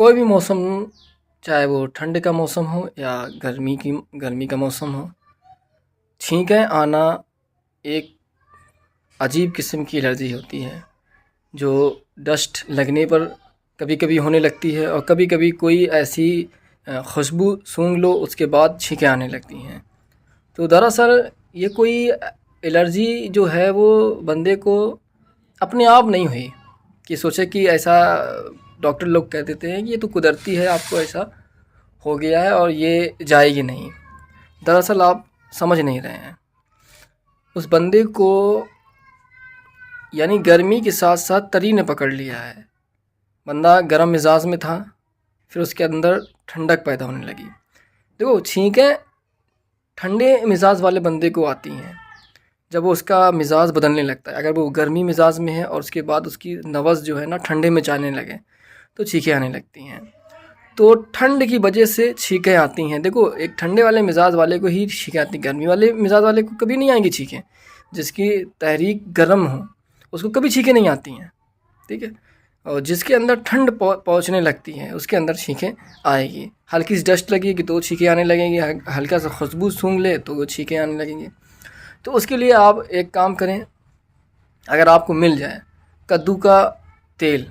कोई भी मौसम, चाहे वो ठंड का मौसम हो या गर्मी का मौसम हो, छींकें आना एक अजीब किस्म की एलर्जी होती है जो डस्ट लगने पर कभी कभी होने लगती है, और कभी कभी कोई ऐसी खुशबू सूंघ लो उसके बाद छींकें आने लगती हैं। तो दरअसल ये कोई एलर्जी जो है वो बंदे को अपने आप नहीं हुई कि सोचे कि ऐसा। डॉक्टर लोग कह देते हैं कि ये तो कुदरती है, आपको ऐसा हो गया है और ये जाएगी नहीं। दरअसल आप समझ नहीं रहे हैं। उस बंदे को यानी गर्मी के साथ साथ तरी ने पकड़ लिया है। बंदा गर्म मिजाज में था, फिर उसके अंदर ठंडक पैदा होने लगी। देखो, छींकें ठंडे मिजाज वाले बंदे को आती हैं जब वो उसका मिजाज बदलने लगता है। अगर वो गर्मी मिजाज में है और उसके बाद उसकी नवज़ जो है ना ठंडे में जाने लगे तो छींकें आने लगती हैं। तो ठंड की वजह से छींकें आती हैं। देखो, एक ठंडे वाले मिजाज वाले को ही छींकें आती हैं, गर्मी वाले मिजाज वाले को कभी नहीं आएंगी छींकें। जिसकी तहरीक गर्म हो उसको कभी छींकें नहीं आती हैं, ठीक है। और जिसके अंदर ठंड पहुंचने लगती है उसके अंदर छींकें आएगी। हल्की सी डस्ट लगेगी तो छींकें आने लगेंगी, हल्का सा खुशबू सूंघ ले तो वो छींकें आने लगेंगी। तो उसके लिए आप एक काम करें, अगर आपको मिल जाए कद्दू का तेल,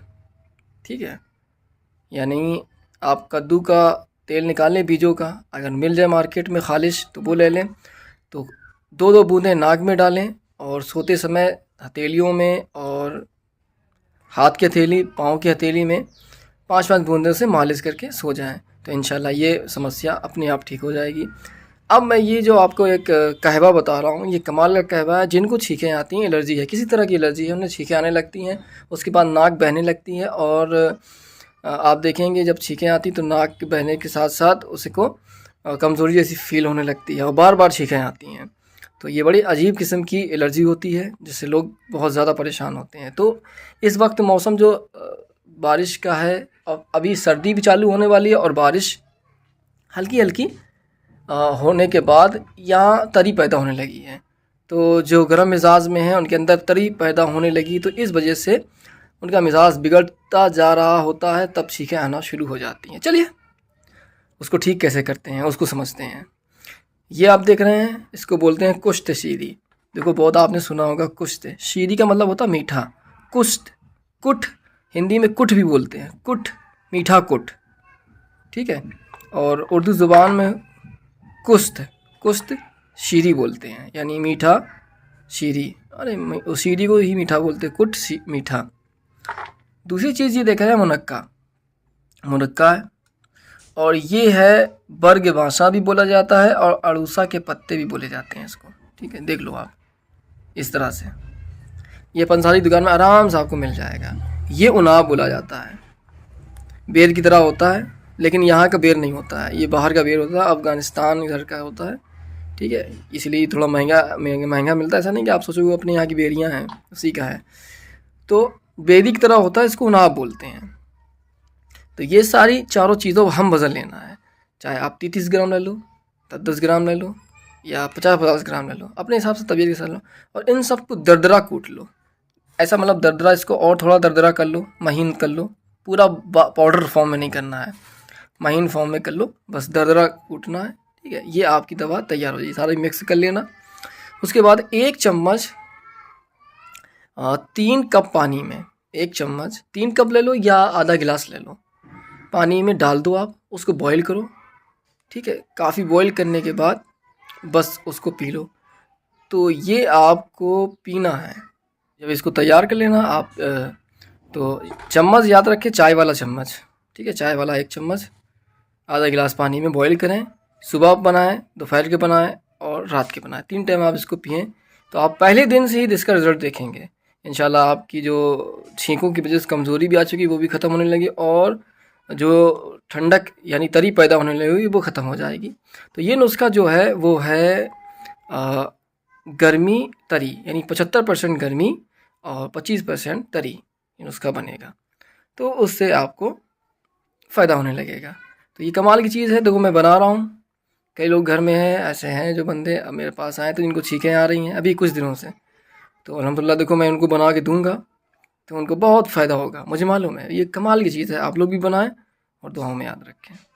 ठीक है, यानी आप कद्दू का तेल निकालें बीजों का, अगर मिल जाए मार्केट में खालिश तो वो ले लें। तो दो दो बूंदें नाक में डालें और सोते समय हथेलियों में और हाथ की हथेली, पाँव की हथेली में 5-5 बूंदों से मालिश करके सो जाएं। तो इंशाल्लाह ये समस्या अपने आप ठीक हो जाएगी। अब मैं ये जो आपको एक कहवा बता रहा हूँ, ये कमाल का कहवा है। जिनको छींकें आती हैं, एलर्जी है, किसी तरह की एलर्जी है, उन्हें छींकें आने लगती हैं, उसके बाद नाक बहने लगती है। और आप देखेंगे जब छींकें आती तो नाक बहने के साथ साथ उसको कमज़ोरी जैसी फील होने लगती है और बार बार छींकें आती हैं। तो ये बड़ी अजीब किस्म की एलर्जी होती है जिससे लोग बहुत ज़्यादा परेशान होते हैं। तो इस वक्त मौसम जो बारिश का है, अभी सर्दी भी चालू होने वाली है और बारिश हल्की हल्की होने के बाद यहाँ तरी पैदा होने लगी है। तो जो गर्म मिजाज में हैं उनके अंदर तरी पैदा होने लगी, तो इस वजह से उनका मिजाज बिगड़ता जा रहा होता है, तब छींकें आना शुरू हो जाती हैं। चलिए उसको ठीक कैसे करते हैं उसको समझते हैं। ये आप देख रहे हैं, इसको बोलते हैं कुश्त शीरी। देखो, बहुत आपने सुना होगा कुश्त शीरी का मतलब होता मीठा। कुश्त, कुठ, हिंदी में कुठ भी बोलते हैं, कुठ, मीठा कुठ, ठीक है। और उर्दू ज़ुबान में कुश्त, कुश्त शीरी बोलते हैं, यानी मीठा शीरी। अरे उस शीरी को ही मीठा बोलते हैं, कुठ मीठा। दूसरी चीज़ ये देखा है मुनक्का, मुनक्का है, और ये है बर्ग बासा भी बोला जाता है और अड़ूसा के पत्ते भी बोले जाते हैं इसको, ठीक है। देख लो आप इस तरह से, ये पंसारी दुकान में आराम से आपको मिल जाएगा। ये उनाब बोला जाता है, बेर की तरह होता है, लेकिन यहाँ का बेर नहीं होता है, ये बाहर का बेर होता है, अफ़गानिस्तान इधर का होता है, ठीक है। इसलिए थोड़ा महंगा मिलता है। ऐसा नहीं कि आप सोचोगे अपने यहाँ की बेरियाँ हैं, उसी का है। तो बेरी की तरह होता है, इसको उनाब बोलते हैं। तो ये सारी चारों चीज़ों को हम वज़न लेना है, चाहे आप 30 ग्राम ले लो, 10 ग्राम ले लो, या 50 ग्राम ले लो, अपने हिसाब से तबीयत के साथ लो। और इन सबको दरदरा कूट लो, ऐसा मतलब दरदरा, इसको और थोड़ा दरदरा कर लो, महीन कर लो, पूरा पाउडर फॉर्म में नहीं करना है, महीन फॉर्म में कर लो, बस दरदरा कूटना है, ठीक है। ये आपकी दवा तैयार हो जाएगी। सारा मिक्स कर लेना। उसके बाद 1 चम्मच 3 कप पानी में, 1 चम्मच 3 कप ले लो या आधा गिलास ले लो, पानी में डाल दो, आप उसको बॉईल करो, ठीक है। काफ़ी बॉईल करने के बाद बस उसको पी लो। तो ये आपको पीना है। जब इसको तैयार कर लेना आप, तो चम्मच याद रखें, चाय वाला चम्मच, ठीक है, चाय वाला 1 चम्मच, आधा गिलास पानी में बॉईल करें। सुबह बनाएं, दोपहर के बनाएं और रात के बनाएं, 3 टाइम आप इसको पिएं। तो आप पहले दिन से ही इसका रिज़ल्ट देखेंगे इंशाल्लाह। आपकी जो छींकों की वजह से कमज़ोरी भी आ चुकी वो भी ख़त्म होने लगी, और जो ठंडक यानी तरी पैदा होने लगी वो ख़त्म हो जाएगी। तो ये नुस्खा जो है वो है गर्मी तरी, यानी 75% गर्मी और 25% तरी, ये नुस्खा बनेगा। तो उससे आपको फ़ायदा होने लगेगा। तो ये कमाल की चीज़ है। देखो, मैं बना रहा हूँ, कई लोग घर में हैं, ऐसे हैं जो बंदे अब मेरे पास आए तो इनको छींकें आ रही हैं अभी कुछ दिनों से। तो अल्हम्दुलिल्लाह देखो, मैं उनको बना के दूंगा तो उनको बहुत फ़ायदा होगा, मुझे मालूम है। ये कमाल की चीज़ है, आप लोग भी बनाएं और दुआओं में याद रखें।